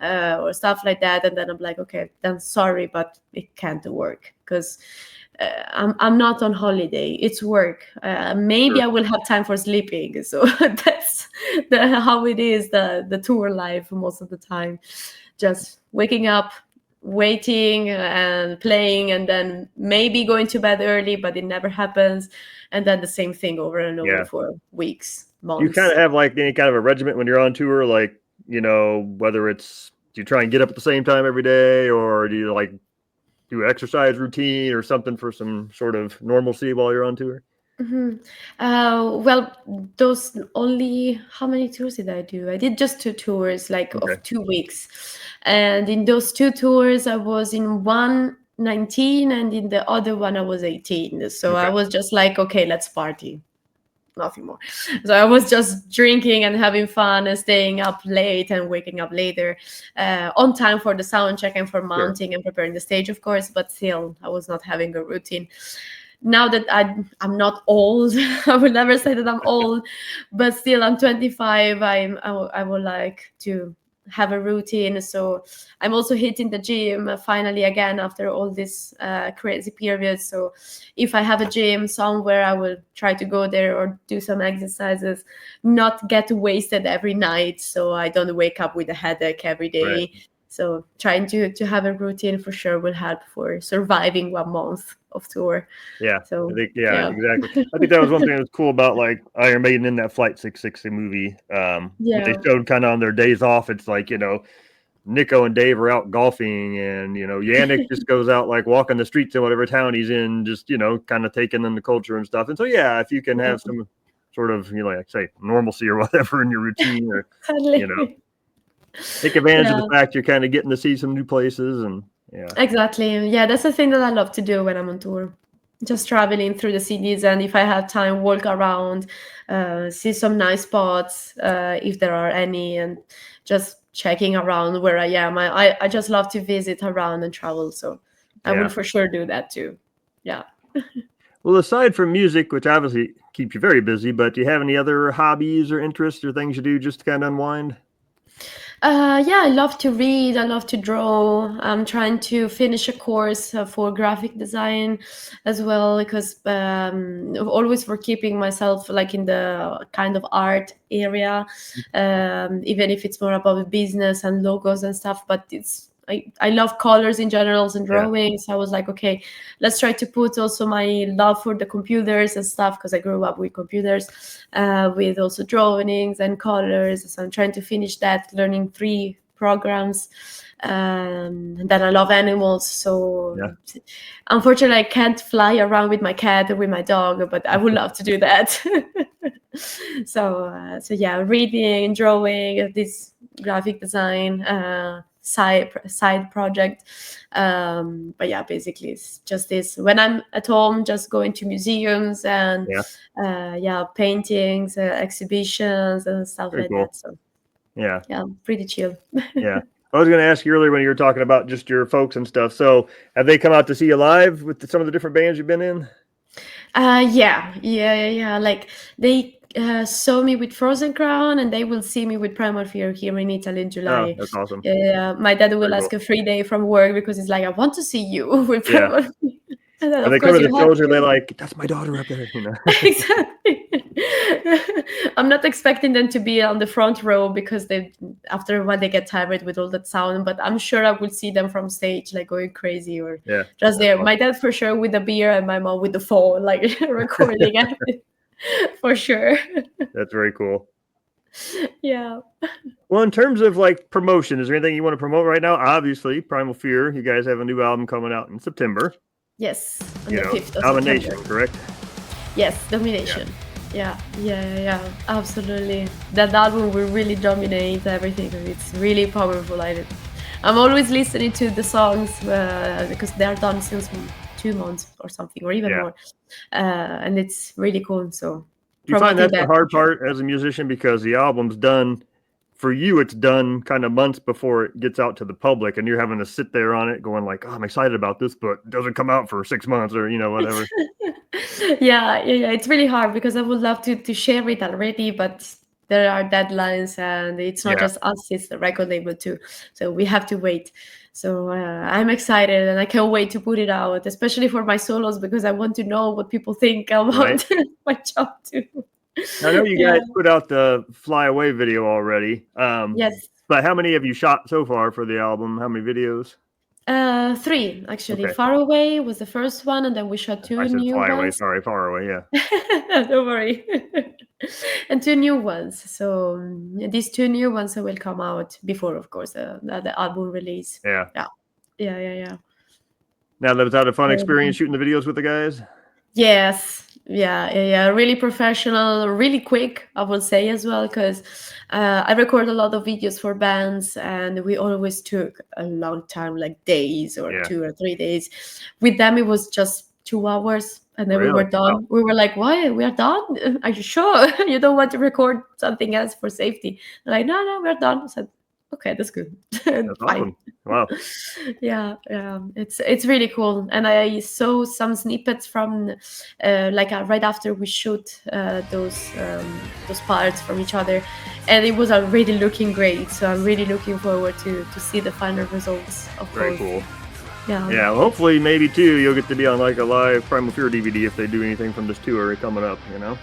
or stuff like that. And then I'm like, okay, then sorry, but it can't work because I'm not on holiday. It's work. Maybe I will have time for sleeping. So that's how it is, the tour life most of the time. Just waking up, waiting and playing, and then maybe going to bed early, but it never happens. And then the same thing over and over for weeks, months. You kind of have like any kind of a regiment when you're on tour, like, whether it's, do you try and get up at the same time every day, or do you like do exercise routine or something for some sort of normalcy while you're on tour? Well, those only, how many tours did I do? I did just 2 tours, like of 2 weeks. And in those 2 tours, I was in one 19, and in the other one, I was 18. So I was just like, okay, let's party. nothing more. So I was just drinking and having fun and staying up late and waking up later, on time for the sound check and for Sure. mounting and preparing the stage, of course. But still, I was not having a routine. Now that I'm not old, I would never say that I'm old, but still I'm 25. I would like to have a routine. So I'm also hitting the gym finally again after all this crazy period. So if I have a gym somewhere, I will try to go there or do some exercises, not get wasted every night, so I don't wake up with a headache every day. Right. So trying to have a routine for sure will help for surviving 1 month of tour. Yeah, So I think exactly. I think that was one thing that was cool about like Iron Maiden in that Flight 660 movie. When they Yeah. showed kind of on their days off, it's like, you know, Nico and Dave are out golfing, and you know, Yannick just goes out like walking the streets in whatever town he's in, just, you know, kind of taking in the culture and stuff. And so yeah, if you can have some sort of, you know, like say normalcy or whatever in your routine, or Totally. you know, take advantage of the fact you're kind of getting to see some new places. And yeah, Exactly. Yeah, that's the thing that I love to do when I'm on tour. Just traveling through the cities, and if I have time, walk around, see some nice spots, if there are any, and just checking around where I am. I just love to visit around and travel, so I will for sure do that too. Yeah. Well, aside from music, which obviously keeps you very busy, but do you have any other hobbies or interests or things you do just to kind of unwind? Yeah, I love to read. I love to draw. I'm trying to finish a course for graphic design as well, because always for keeping myself like in the kind of art area, even if it's more about business and logos and stuff. But I love colors in general and drawings. I was like, okay, let's try to put also my love for the computers and stuff, because I grew up with computers, with also drawings and colors. So I'm trying to finish that, learning 3 programs. And then I love animals, so unfortunately I can't fly around with my cat or with my dog, but I would love to do that. So yeah, reading, drawing, this graphic design, side project, but yeah, basically it's just this. When I'm at home, just going to museums and paintings, exhibitions and stuff like that. So yeah, pretty chill. Yeah, I was going to ask you earlier when you were talking about just your folks and stuff. So have they come out to see you live with some of the different bands you've been in? Yeah. Like they saw me with Frozen Crown, and they will see me with Primal Fear here in Italy in July. Oh, that's awesome. Yeah, my dad will ask a free day from work because he's like, I want to see you with Primal Fear. And then, and they come to the shows, and they're like, that's my daughter up there, you know. Exactly. I'm not expecting them to be on the front row, because after a while they get tired with all that sound, but I'm sure I will see them from stage like going crazy, or just there. Awesome. My dad for sure with a beer, and my mom with the phone, like recording it. For sure. That's very cool. Yeah. Well, in terms of like promotion, is there anything you want to promote right now? Obviously, Primal Fear, you guys have a new album coming out in September. Yes, on the 5th of Domination, September. Correct? Yes, Domination. Yeah, absolutely. That album will really dominate everything. It's really powerful. I'm always listening to the songs because they are done since 2 months or something, or even more, and it's really cool. So do you find that's the hard part as a musician, because the album's done for you, it's done kind of months before it gets out to the public, and you're having to sit there on it going like, oh, I'm excited about this, but it doesn't come out for 6 months, or, you know, whatever. Yeah. It's really hard, because I would love to share it already, but there are deadlines, and it's not just us, it's the record label too. So we have to wait. So I'm excited, and I can't wait to put it out, especially for my solos, because I want to know what people think about my job too. I know you guys put out the Fly Away video already. Yes. But how many have you shot so far for the album? How many videos? 3, actually. Okay. Far Away was the first one, and then we shot 2 new Fly ones. Away, sorry, Far Away, yeah. Don't worry. And 2 new ones. So these 2 new ones will come out before, of course, the album release. Yeah. Now, was that a fun experience shooting the videos with the guys? Yes. Yeah. Really professional, really quick, I would say as well, because I record a lot of videos for bands, and we always took a long time, like days or 2 or 3 days. With them, it was just 2 hours, and then we Really? were done. Wow. We were like, "Why? We are done? Are you sure you don't want to record something else for safety?" They're like, "No, we're done." I said, "Okay, that's good." That's Fine. awesome. Wow. Yeah, it's really cool, and I saw some snippets from right after we shoot those parts from each other, and it was already looking great. So I'm really looking forward to see the final results of Very both. cool. Yeah. Yeah, well, hopefully maybe too you'll get to be on like a live Primal Fear DVD if they do anything from this tour coming up, you know?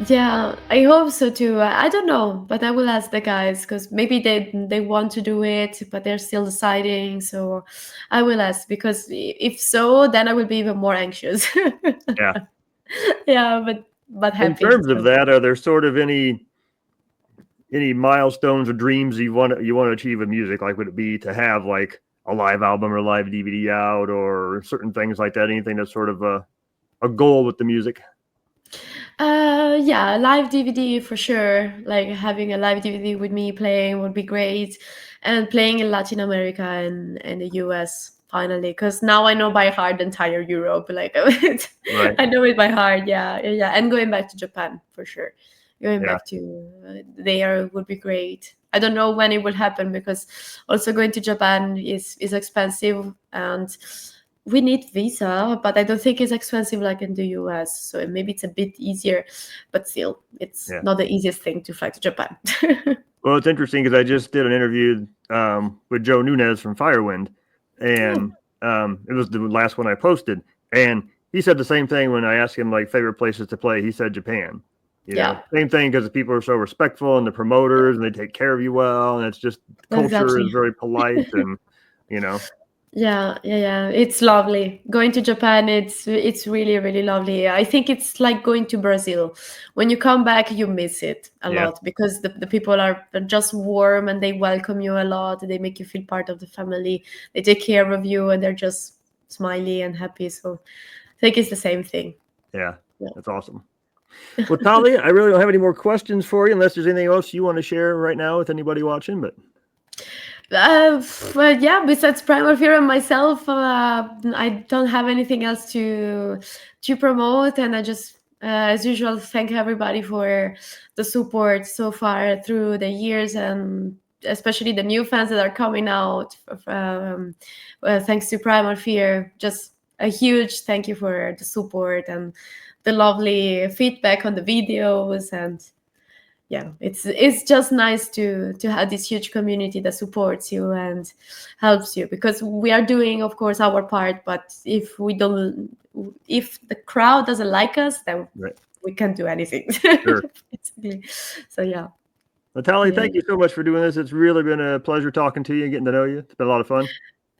Yeah, I hope so too. I don't know, but I will ask the guys because maybe they want to do it, but they're still deciding. So I will ask because if so, then I will be even more anxious. Yeah. Yeah, but In happy. terms of So. that, are there sort of any milestones or dreams you want to achieve in music? Like, would it be to have like a live album or live DVD out, or certain things like that? Anything that's sort of a goal with the music? Yeah, live DVD for sure. Like having a live DVD with me playing would be great, and playing in Latin America and the US finally, because now I know by heart the entire Europe. Like Right. I know it by heart. Yeah, and going back to Japan for sure. Going Yeah. back to there would be great. I don't know when it will happen because also going to Japan is expensive, and we need visa, but I don't think it's expensive like in the US. So maybe it's a bit easier, but still, it's Yeah. not the easiest thing to fly to Japan. Well, it's interesting because I just did an interview with Joe Nunez from Firewind, and it was the last one I posted, and he said the same thing when I asked him like favorite places to play. He said Japan. You know, same thing because people are so respectful and the promoters and they take care of you well, and it's just culture is very polite and you know. Yeah. It's lovely. Going to Japan, it's really, really lovely. I think it's like going to Brazil. When you come back, you miss it a Yeah. lot because the people are just warm and they welcome you a lot. They make you feel part of the family. They take care of you and they're just smiley and happy. So I think it's the same thing. Yeah. That's awesome. Well, Thalia, I really don't have any more questions for you unless there's anything else you want to share right now with anybody watching, but yeah, besides Primal Fear and myself, I don't have anything else to promote, and I just as usual thank everybody for the support so far through the years, and especially the new fans that are coming out thanks to Primal Fear. Just a huge thank you for the support and the lovely feedback on the videos, and yeah, it's just nice to have this huge community that supports you and helps you, because we are doing, of course, our part, but if the crowd doesn't like us, then we can't do anything. Sure. Basically. So yeah. Thalia, thank you so much for doing this. It's really been a pleasure talking to you and getting to know you. It's been a lot of fun.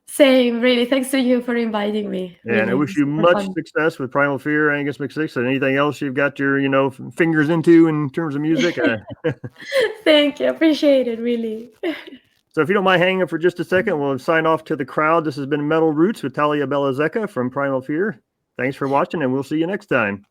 Same, really. Thanks to you for inviting me. And really, I wish you super much fun. success with Primal Fear, Angus McSix, and anything else you've got your, fingers into in terms of music. Thank you. Appreciate it, really. So if you don't mind hanging up for just a second, we'll sign off to the crowd. This has been Metal Roots with Thalia Bellazecca from Primal Fear. Thanks for watching, and we'll see you next time.